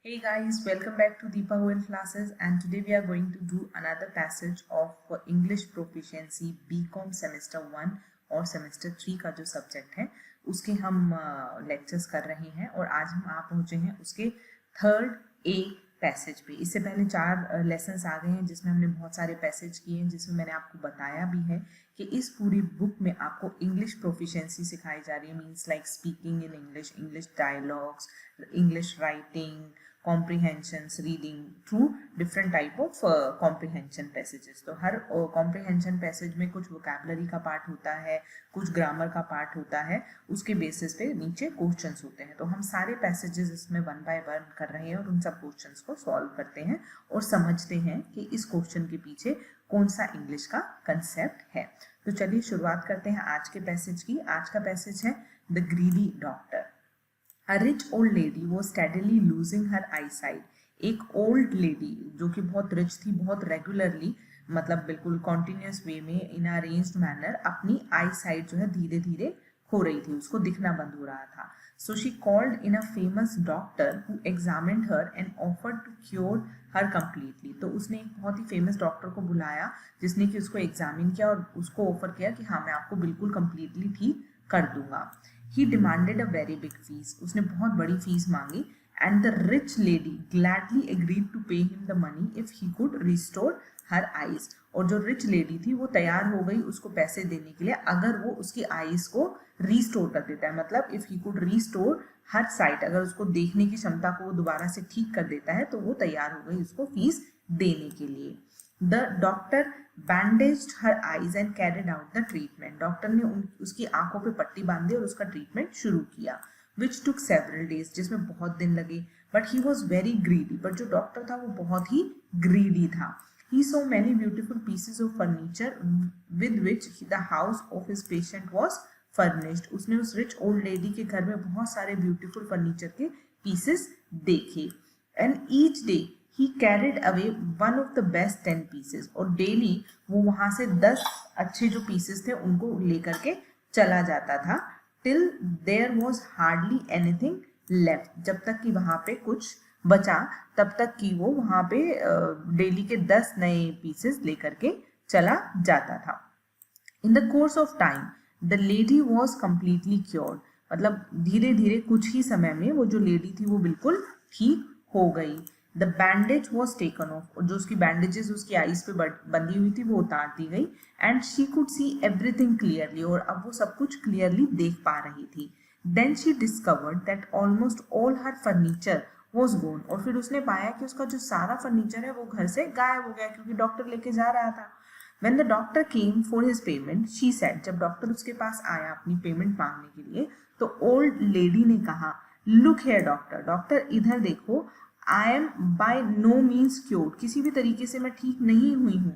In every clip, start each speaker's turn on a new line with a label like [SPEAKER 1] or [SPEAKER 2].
[SPEAKER 1] Hey guys, welcome back to Deepa Goel classes, and today we are going to do another passage of English Proficiency BCom Semester 1 और Semester 3 का जो subject है उसके हम lectures कर रहे हैं और आज हम आ पहुँचे हैं उसके थर्ड ए पैसेज पे। इससे पहले 4 लेसन्स आ गए हैं जिसमें हमने बहुत सारे पैसेज किए हैं, जिसमें मैंने आपको बताया भी है कि इस पूरी बुक में आपको इंग्लिश प्रोफिशिएंसी सिखाई जा रही है। Means like speaking in English, English dialogues, English writing, comprehensions, reading through different type of comprehension passages। तो हर comprehension passage में कुछ vocabulary का पार्ट होता है, कुछ ग्रामर का पार्ट होता है, उसके बेसिस पे नीचे क्वेश्चंस होते हैं। तो हम सारे पैसेजेस इसमें 1 by 1 कर रहे हैं और उन सब क्वेश्चंस को सॉल्व करते हैं और समझते हैं कि इस क्वेश्चन के पीछे कौन सा इंग्लिश का कंसेप्ट है। तो चलिए शुरुआत करते हैं आज के पैसेज की। आज का पैसेज है the greedy doctor. A rich old lady was steadily losing her eyesight। एक ओल्ड लेडी जो कि बहुत रिच थी, बहुत रेगुलरली मतलब बिल्कुल कॉन्टिन्यूस वे में इन अरेंज्ड मैनर अपनी आई साइट जो है धीरे धीरे हो रही थी, उसको दिखना बंद हो रहा था। So she called in a famous doctor who examined her and offered to cure her completely. तो उसने एक बहुत ही फेमस डॉक्टर को बुलाया जिसने कि उसको एग्जामिन किया और उसको ऑफर किया कि हाँ मैं आपको बिल्कुल कम्प्लीटली ठीक कर दूंगा। He demanded a very big fees। उसने बहुत बड़ी फीस मांगी and the rich lady gladly agreed to pay him the money if he could restore her eyes। और जो रिच लेडी थी वो तैयार हो गई उसको पैसे देने के लिए अगर वो उसकी आईज को रिस्टोर कर देता है। मतलब if he could restore her sight, अगर उसको देखने की क्षमता को वो दोबारा से ठीक कर देता है तो वो तैयार हो गई उसको फीस देने के लिए। The doctor bandaged her eyes and carried out the treatment। Doctor ने उसकी आंखों पे पट्टी बांधी और उसका ट्रीटमेंट शुरू किया। Which took several days, जिसमें बहुत दिन लगे। But he was very greedy। पर जो डॉक्टर था वो बहुत ही greedy था। He saw many beautiful pieces of furniture with which the house of his patient was furnished। उसने उस rich old lady के घर में बहुत सारे beautiful furniture के pieces देखे। And each day he carried away one of the best 10 pieces। और डेली वो वहां से 10 अच्छे जो पीसेस थे उनको लेकर के चला जाता था। till there was hardly anything left, जब तक कि वहां पे कुछ बचा तब तक कि वो वहां पे डेली के 10 नए पीसेस लेकर के चला जाता था। In the course of time the lady was completely cured। मतलब धीरे धीरे कुछ ही समय में वो जो लेडी थी वो बिल्कुल ठीक हो गई। The bandage was taken off। और जो उसकी बैंडेजेस उसकी आईज पे बंधी हुई थी वो उतार दी गई। And she could see everything clearly। और अब वो सब कुछ क्लियरली देख पा रही थी। Then she discovered that almost all her furniture was gone। और फिर उसने पाया कि उसका जो सारा फर्नीचर है वो घर से गायब हो गया क्योंकि डॉक्टर लेके जा रहा था। When the doctor came for his payment, she said, जब डॉक्टर उसके पास आया अपनी पेमेंट मांगने के लिए तो ओल्ड लेडी ने कहा, Look here डॉक्टर, डॉक्टर इधर देखो, I am by no means cured। किसी भी तरीके से मैं ठीक नहीं हुई हूँ।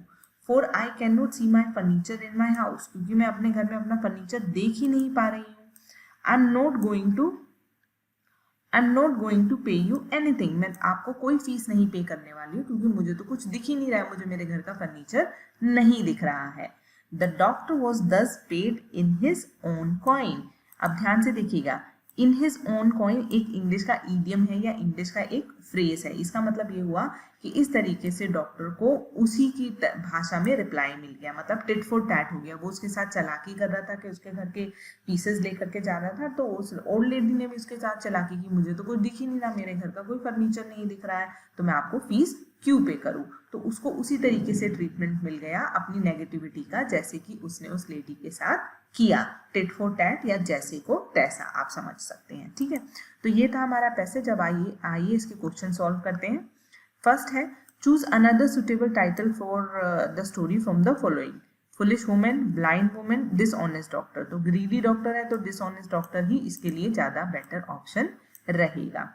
[SPEAKER 1] For I cannot see my furniture in my house। क्योंकि मैं अपने घर में अपना फर्नीचर देख ही नहीं पा रही हूँ। I'm not going to pay you anything। मैं आपको कोई फीस नहीं पे करने वाली हूँ क्योंकि मुझे तो कुछ दिख ही नहीं रहा है, मुझे मेरे घर का फर्नीचर नहीं दिख रहा है। The doctor was thus paid in his own coin। अब ध्यान से देखिएगा, इन हिज ओन कॉइन एक इंग्लिश का ईडियम है या इंग्लिश का एक फ्रेज है। इसका मतलब ये हुआ कि इस तरीके से डॉक्टर को उसी की भाषा में रिप्लाई मिल गया, मतलब टिट फॉर टैट हो गया। वो उसके साथ चालाकी कर रहा था कि उसके घर के पीसेस लेकर के जा रहा था, तो उस ओल्ड लेडी ने भी उसके साथ चालाकी की, मुझे तो कुछ दिख ही नहीं रहा, मेरे घर का कोई फर्नीचर नहीं दिख रहा है, तो मैं आपको फीस क्यों पे करूं। तो उसको उसी तरीके से ट्रीटमेंट मिल गया अपनी नेगेटिविटी का जैसे कि उसने उस लेडी के साथ किया। टिट फॉर टैट या जैसे को तैसा, आप समझ सकते हैं। ठीक है, तो ये था हमारा पैसेज। अब आइए इसके क्वेश्चन सॉल्व करते हैं। फर्स्ट है, choose another suitable title for the story from the following. Foolish women, blind women, dishonest doctor. तो ग्रीडी डॉक्टर है तो डिसऑनेस्ट डॉक्टर ही इसके लिए ज्यादा बेटर ऑप्शन रहेगा।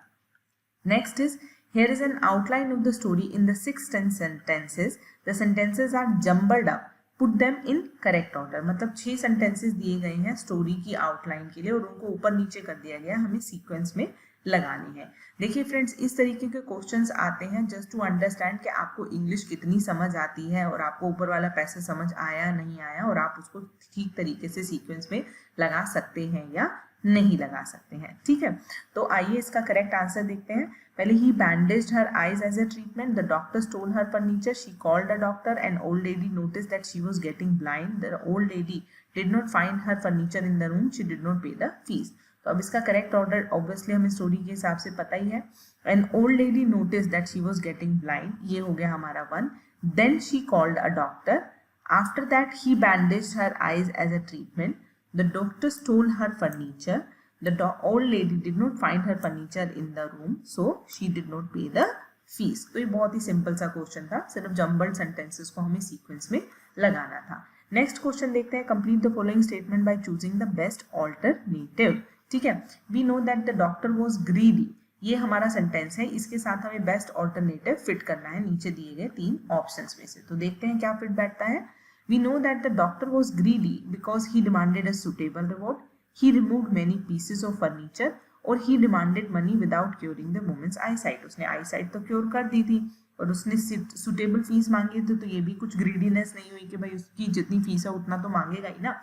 [SPEAKER 1] Next is, here is an outline of the story in the 6 sentences। the sentences are jumbled up, put them in correct order। मतलब 6 sentences दिए गए हैं स्टोरी की आउटलाइन के लिए और उनको ऊपर नीचे कर दिया गया, हमें सीक्वेंस में लगानी है। देखिए फ्रेंड्स, इस तरीके के क्वेश्चंस आते हैं जस्ट टू अंडरस्टैंड कि आपको इंग्लिश कितनी समझ आती है और आपको ऊपर वाला पैसे समझ आया नहीं आया और आप उसको ठीक तरीके से सीक्वेंस में लगा सकते हैं या नहीं लगा सकते हैं, ठीक है। तो आइए इसका करेक्ट आंसर देखते हैं। पहले ही bandaged her eyes as a treatment, the doctor stole her furniture, she called a doctor, and old lady notice that she was getting blind, the old lady did not find her furniture in the room, she did not pay the fees. तो अब इसका correct order obviously हमें story के हिसाब से पता ही है। An old lady notice that she was getting blind, ये हो गया हमारा 1। Then she called a doctor, after that he bandaged her eyes as a treatment, the doctor stole her furniture, the old lady did not find her furniture in the room, so she did not pay the fees। तो ये बहुत ही simple सा question था, सिर्फ jumbled sentences को हमें sequence में लगाना था। नेक्स्ट क्वेश्चन देखते हैं, complete the following statement by choosing the best alternative. ठीक है, we know that the doctor was greedy, ये हमारा सेंटेंस है, इसके साथ हमें बेस्ट ऑल्टरनेटिव फिट करना है नीचे दिए गए 3 ऑप्शंस में से। तो देखते हैं क्या फिट बैठता है। We know that the doctor was greedy because he demanded a suitable reward, he removed many pieces of furniture, और he demanded money without curing the woman's eyesight। उसने eyesight तो क्योर कर दी थी और उसने suitable फीस मांगी थी, तो ये भी कुछ ग्रीडीनेस नहीं हुई कि भाई उसकी जितनी फीस है उतना तो मांगेगा ही ना।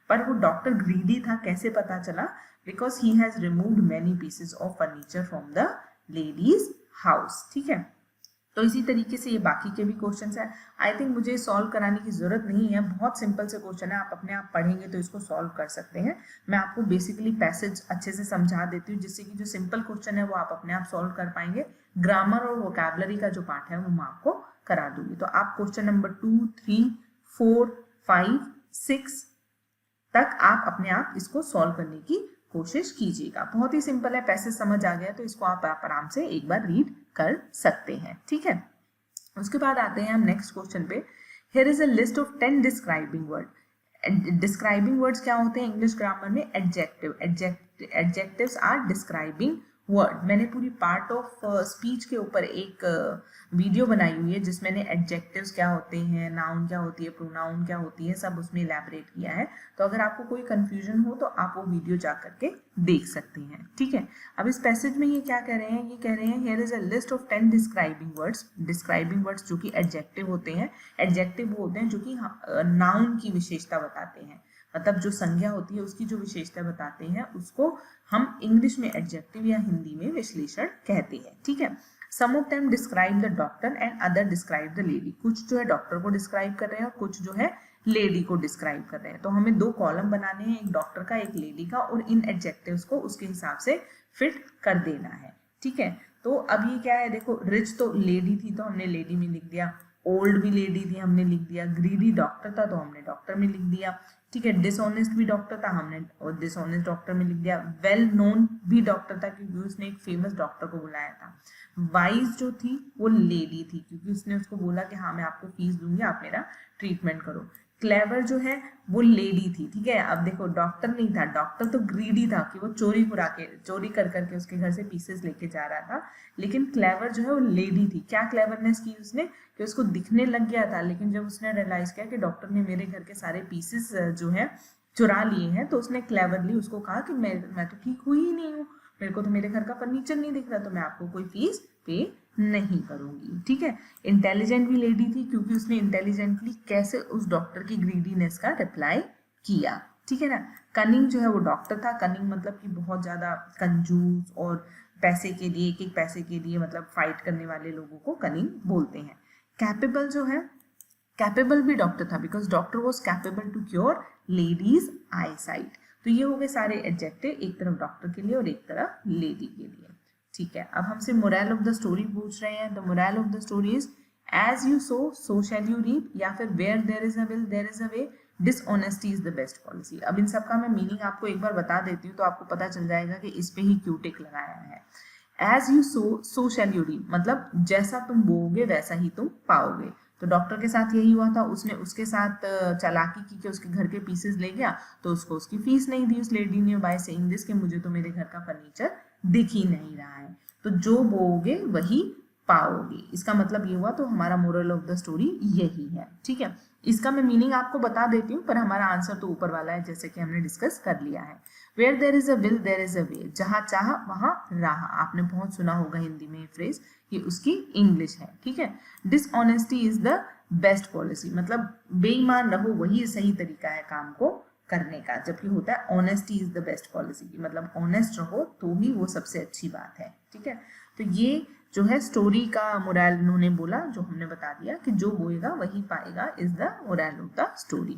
[SPEAKER 1] पर वो डॉक्टर ग्रीडी था, कैसे पता चला? Because he has removed many pieces of furniture from the lady's house। ठीक है, तो इसी तरीके से ये बाकी के भी क्वेश्चंस हैं। आई थिंक मुझे सॉल्व कराने की जरूरत नहीं है, बहुत सिंपल से क्वेश्चन है, आप अपने आप पढ़ेंगे तो इसको सॉल्व कर सकते हैं। मैं आपको बेसिकली पैसेज अच्छे से समझा देती हूँ, जिससे कि जो सिंपल क्वेश्चन है वो आप अपने आप सॉल्व कर पाएंगे। ग्रामर और वोकैबुलरी का जो पार्ट है वो मैं आपको करा दूंगी। तो आप क्वेश्चन नंबर 2, 3, 4, 5, 6 तक आप अपने आप इसको सॉल्व करने की कोशिश कीजिएगा। बहुत ही सिंपल है, पैसेज समझ आ गया तो इसको आप आराम से एक बार रीड कर सकते हैं। ठीक है, उसके बाद आते हैं हम नेक्स्ट क्वेश्चन पे। Here is a list of 10 describing word. Describing words क्या होते हैं इंग्लिश ग्रामर में? Adjective. Adjectives are describing word. मैंने पूरी पार्ट ऑफ स्पीच के ऊपर एक वीडियो बनाई हुई है जिसमें मैंने एडजेक्टिव्स क्या होते हैं, नाउन क्या होती है, प्रोनाउन क्या होती है, सब उसमें इलैबोरेट किया है। तो अगर आपको कोई कंफ्यूजन हो तो आप वो वीडियो जा करके देख सकते हैं। ठीक है, अब इस पैसेज में ये क्या कह रहे हैं? ये कह रहे हैं here is a list of 10 describing words. Describing words जो कि एडजेक्टिव होते हैं। एडजेक्टिव वो होते हैं जो कि नाउन की विशेषता बताते हैं, मतलब जो संज्ञा होती है उसकी जो विशेषता बताते हैं उसको हम इंग्लिश में एडजेक्टिव या हिंदी में विश्लेषण कहते हैं। ठीक है, some of them describe the doctor and other describe the lady. कुछ जो है डॉक्टर को डिस्क्राइब कर रहे हैं और कुछ जो है लेडी को डिस्क्राइब कर रहे हैं। तो हमें 2 कॉलम बनाने हैं, एक डॉक्टर का एक लेडी का, और इन एडजेक्टिव्स को उसके हिसाब से फिट कर देना है। ठीक है, तो अब ये क्या है, देखो रिच तो लेडी थी तो हमने लेडी में लिख दिया, ओल्ड भी लेडी थी हमने लिख दिया, ग्रीडी डॉक्टर था तो हमने डॉक्टर में लिख दिया। ठीक है, डिसऑनेस्ट भी डॉक्टर था हमने और डिसऑनेस्ट डॉक्टर में लिख दिया। वेल नोन भी डॉक्टर था क्योंकि उसने एक फेमस डॉक्टर को बुलाया था। वाइज जो थी वो लेडी थी क्योंकि उसने उसको बोला कि हाँ मैं आपको फीस दूंगी, आप मेरा ट्रीटमेंट करो। क्लेवर जो है वो लेडी थी। ठीक है, अब देखो डॉक्टर नहीं था, डॉक्टर तो ग्रीडी था कि वो चोरी कर करके उसके घर से पीसेस लेके जा रहा था, लेकिन क्लेवर जो है वो लेडी थी। क्या क्लेवरनेस की उसने कि उसको दिखने लग गया था, लेकिन जब उसने रियलाइज किया कि डॉक्टर ने मेरे घर के सारे पीसेस जो है चुरा लिए हैं, तो उसने क्लेवरली उसको कहा कि मैं तो ठीक हुई ही नहीं हूँ, मेरे को तो मेरे घर का फर्नीचर नहीं दिख रहा, तो मैं आपको कोई फीस पे नहीं करूंगी। ठीक है, इंटेलिजेंट भी लेडी थी क्योंकि उसने इंटेलिजेंटली कैसे उस डॉक्टर की ग्रीडीनेस का रिप्लाई किया। ठीक है ना। कनिंग जो है वो डॉक्टर था, कनिंग मतलब कि बहुत ज्यादा कंजूस और पैसे के लिए, एक पैसे के लिए मतलब फाइट करने वाले लोगों को कनिंग बोलते हैं। कैपेबल जो है, कैपेबल भी डॉक्टर था because doctor was capable to cure ladies eyesight. तो ये हो गए सारे एडजेक्टिव, एक तरफ डॉक्टर के लिए और एक तरफ लेडी के लिए। ठीक है, अब हमसे मोरल ऑफ द स्टोरी पूछ रहे हैं। The moral of the story is as you sow shall you reap, या फिर where there is a will there is a way, dishonesty is the best policy. अब इन सब का मैं मीनिंग आपको एक बार बता देती हूँ तो आपको पता चल जाएगा कि इस पे ही क्यों टिक लगाया है। As you sow shall you reap मतलब जैसा तुम बोओगे वैसा ही तुम पाओगे। तो डॉक्टर के साथ यही हुआ था, उसने उसके साथ चालाकी की कि उसके घर के पीसेस ले गया, तो उसको उसकी फीस नहीं दी उस लेडी ने बाय सेइंग दिस कि मुझे तो मेरे घर का फर्नीचर दिख ही नहीं रहा है। तो जो बोओगे वही पाओगे, इसका मतलब ये हुआ। तो हमारा मोरल ऑफ द स्टोरी यही है। ठीक है, इसका मैं मीनिंग आपको बता देती हूँ, पर हमारा आंसर तो ऊपर वाला है जैसे कि हमने डिस्कस कर लिया है। Where there is a will there is a way, जहां चाह वहां राह। आपने बहुत सुना होगा हिंदी में ये फ्रेज, ये उसकी इंग्लिश है। ठीक है, dishonesty is the best policy मतलब बेईमान रहो वही सही तरीका है काम को करने का, जबकि होता है honesty is the best policy, की मतलब ऑनेस्ट रहो तो ही वो सबसे अच्छी बात है। ठीक है, तो ये जो है स्टोरी का मोरल इन्होंने बोला, जो हमने बता दिया कि जो बोएगा वही पाएगा, is the moral of the story.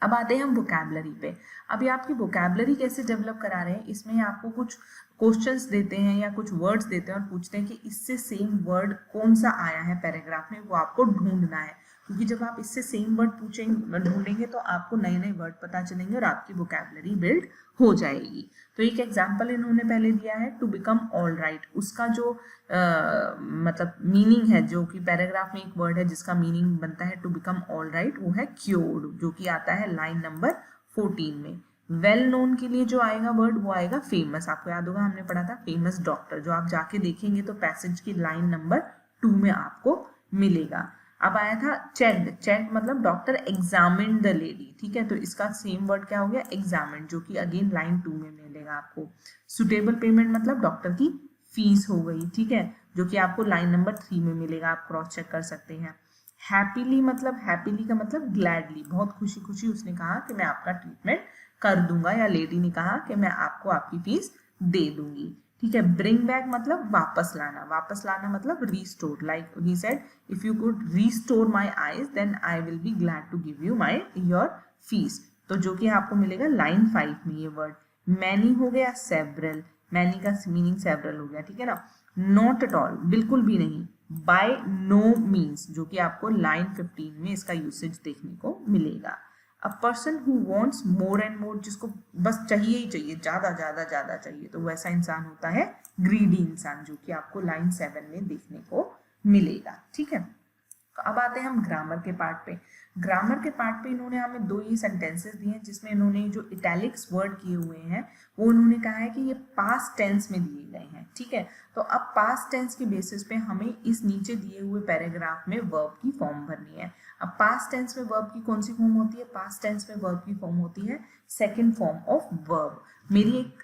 [SPEAKER 1] अब आते हैं हम वोकैबलरी पे। अभी आपकी वोकैबलरी कैसे डेवलप करा रहे हैं, इसमें आपको कुछ क्वेश्चंस देते हैं या कुछ वर्ड्स देते हैं और पूछते हैं कि इससे सेम वर्ड कौन सा आया है पैराग्राफ में, वो आपको ढूंढना है। क्योंकि जब आप इससे सेम वर्ड पूछेंगे ढूंढेंगे तो आपको नए नए वर्ड पता चलेंगे और आपकी वोकैबलरी बिल्ड हो जाएगी। तो एक एग्जाम्पल इन्होंने पहले दिया है, टू बिकम ऑल राइट। उसका जो मतलब मीनिंग है, जो कि पैराग्राफ में एक वर्ड है जिसका मीनिंग बनता है टू बिकम ऑल राइट, वो है क्योर्ड, जो कि आता है लाइन नंबर 14 में। वेल नोन के लिए जो आएगा वर्ड वो आएगा फेमस। आपको याद होगा हमने पढ़ा था फेमस डॉक्टर, जो आप जाके देखेंगे तो पैसेज की लाइन नंबर 2 में आपको मिलेगा। अब आया था चेक्ड, चेक मतलब डॉक्टर एग्जामिन द लेडी। ठीक है, तो इसका सेम वर्ड क्या हो गया, एग्जामिन, जो कि अगेन लाइन 2 में मिलेगा आपको। सुटेबल पेमेंट मतलब डॉक्टर की फीस हो गई। ठीक है, जो कि आपको लाइन नंबर 3 में मिलेगा, आप क्रॉस चेक कर सकते हैं। हैप्पीली मतलब, हैप्पीली का मतलब ग्लैडली, बहुत खुशी खुशी उसने कहा कि मैं आपका ट्रीटमेंट कर दूंगा, या लेडी ने कहा कि मैं आपको आपकी फीस दे दूंगी। ठीक है, ब्रिंग बैक मतलब वापस लाना, वापस लाना मतलब restore, like he said if you could restore my eyes then I will be glad to give you my your fees, तो जो कि आपको मिलेगा लाइन 5 में ये वर्ड। मैनी हो गया सेवरल, मैनी का मीनिंग सेवरल हो गया। ठीक है ना, नॉट एट ऑल बिल्कुल भी नहीं, बाय नो मीन्स, जो कि आपको लाइन 15 में इसका यूसेज देखने को मिलेगा। A person who wants more and मोर, जिसको बस चाहिए ही चाहिए, ज्यादा ज्यादा ज्यादा चाहिए, तो वैसा इंसान होता है ग्रीडी इंसान, जो कि आपको लाइन 7 में देखने को मिलेगा। ठीक है, तो अब आते हैं हम ग्रामर के पार्ट पे। ग्रामर के पार्ट पे इन्होंने हमें 2 ही सेंटेंसेस दिए हैं, जिसमें इन्होंने जो इटैलिक्स वर्ड किए हुए हैं वो उन्होंने कहा है कि ये पास्ट टेंस में दिए गए हैं। ठीक है, तो अब पास्ट टेंस के बेसिस पे हमें इस नीचे दिए हुए पैराग्राफ में वर्ब की फॉर्म भरनी है। अब पास्ट टेंस में वर्ब की कौन सी फॉर्म होती है, पास्ट टेंस में वर्ब की फॉर्म होती है सेकेंड फॉर्म ऑफ वर्ब। मेरी एक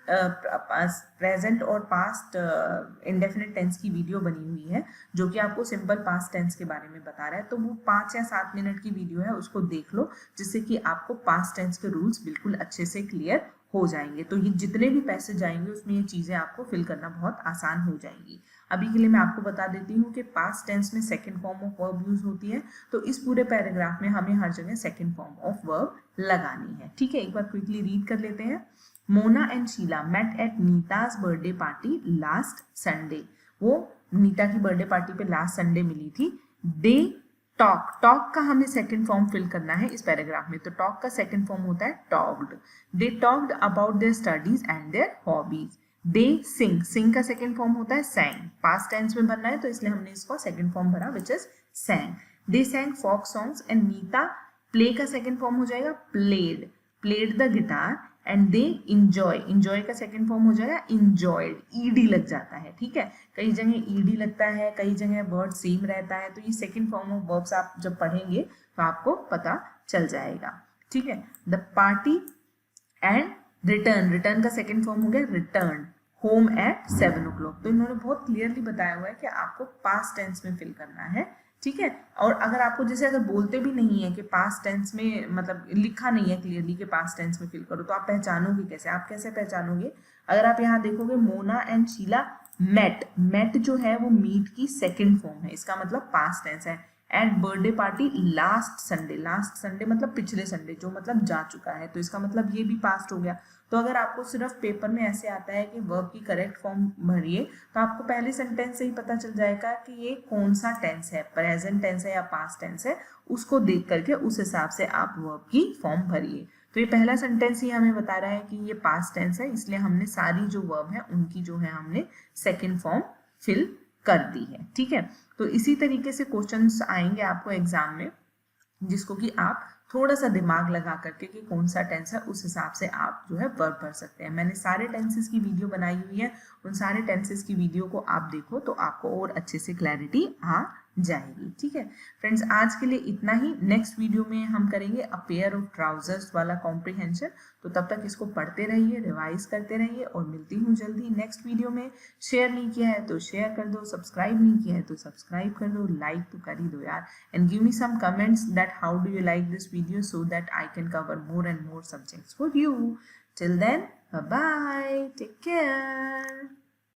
[SPEAKER 1] प्रेजेंट और पास्ट इंडेफिनिट टेंस की वीडियो बनी हुई है, जो कि आपको सिंपल पास्ट टेंस के बारे में बता रहा है, तो वो 5 या 7 मिनट की वीडियो है, उसको देख लो, जिससे कि आपको पास्ट टेंस के रूल्स बिल्कुल अच्छे से क्लियर हो जाएंगे। तो ये जितने भी पैसेज आएंगे उसमें ये चीजें आपको फिल करना बहुत आसान हो जाएंगी। अभी के लिए मैं आपको बता देती हूँ कि पास्ट टेंस में second form of verb use होती है, तो इस पूरे पैराग्राफ में हमें हर जगह सेकेंड फॉर्म ऑफ वर्ब लगानी है। ठीक है, एक बार क्विकली रीड कर लेते हैं। Mona and Sheila met at Nita's birthday party last Sunday. वो नीता की बर्थडे पार्टी पे लास्ट संडे मिली थी। दे टॉक, टॉक का हमें सेकंड फॉर्म फिल करना है इस पैराग्राफ में, तो टॉक का सेकंड फॉर्म होता है talked. They talked about their studies and their hobbies. They sing, sing का सेकंड फॉर्म होता है सैंग, पास्ट टेंस में भरना है तो इसलिए हमने इसको सेकंड फॉर्म भरा which is sang. They sang folk songs and Neeta, play का सेकंड फॉर्म हो जाएगा played, played the guitar. And they enjoy, enjoy का सेकंड फॉर्म हो जाएगा इंजॉयड, ईडी लग जाता है। ठीक है, कई जगह ईडी लगता है, कई जगह वर्ड सेम रहता है, तो ये सेकंड फॉर्म ऑफ वर्ब्स आप जब पढ़ेंगे तो आपको पता चल जाएगा। ठीक है, the party and return, return का सेकंड फॉर्म हो गया रिटर्न होम एट 7 o'clock। तो इन्होंने बहुत क्लियरली बताया हुआ है कि आपको पास्ट टेंस में फिल करना है। ठीक है, और अगर आपको जैसे अगर बोलते भी नहीं है कि पास्ट टेंस में, मतलब लिखा नहीं है क्लियरली कि पास्ट टेंस में फिल करो, तो आप पहचानोगे कैसे, आप कैसे पहचानोगे? अगर आप यहाँ देखोगे Mona and Sheila met, met जो है वो मीट की सेकंड फॉर्म है, इसका मतलब पास्ट टेंस है। At birthday party last Sunday, last Sunday मतलब पिछले संडे, जो मतलब जा चुका है, तो इसका मतलब ये भी पास्ट हो गया। तो अगर आपको सिर्फ पेपर में ऐसे आता है कि वर्ब की करेक्ट फॉर्म भरिए, तो आपको पहले सेंटेंस से ही पता चल जाएगा कि ये कौन सा टेंस है, प्रेजेंट टेंस है या पास्ट टेंस है, उसको देख करके उस हिसाब से आप वर्ब की फॉर्म भरिए। तो ये पहला सेंटेंस ही हमें बता रहा है कि ये पास्ट टेंस है, इसलिए हमने सारी जो वर्ब है उनकी जो है हमने सेकेंड फॉर्म फिल कर दी है। ठीक है, तो इसी तरीके से क्वेश्चंस आएंगे आपको एग्जाम में, जिसको कि आप थोड़ा सा दिमाग लगा करके कि कौन सा टेंस है उस हिसाब से आप जो है वर्ब भर सकते हैं। मैंने सारे टेंसेस की वीडियो बनाई हुई है, उन सारे टेंसेस की वीडियो को आप देखो तो आपको और अच्छे से क्लैरिटी आ जाएगी। ठीक है फ्रेंड्स, आज के लिए इतना ही। नेक्स्ट वीडियो में हम करेंगे अ पेयर ऑफ ट्राउजर्स वाला कॉम्प्रिहेंशन। तो तब तक इसको पढ़ते रहिए, रिवाइज करते रहिए और मिलती हूँ जल्दी नेक्स्ट वीडियो में। शेयर नहीं किया है तो शेयर कर दो, सब्सक्राइब नहीं किया है तो सब्सक्राइब कर दो, लाइक तो कर ही दो यार। And give me some comments that how do you like this video so that I can cover more and more subjects for you. Till then, bye bye, take care.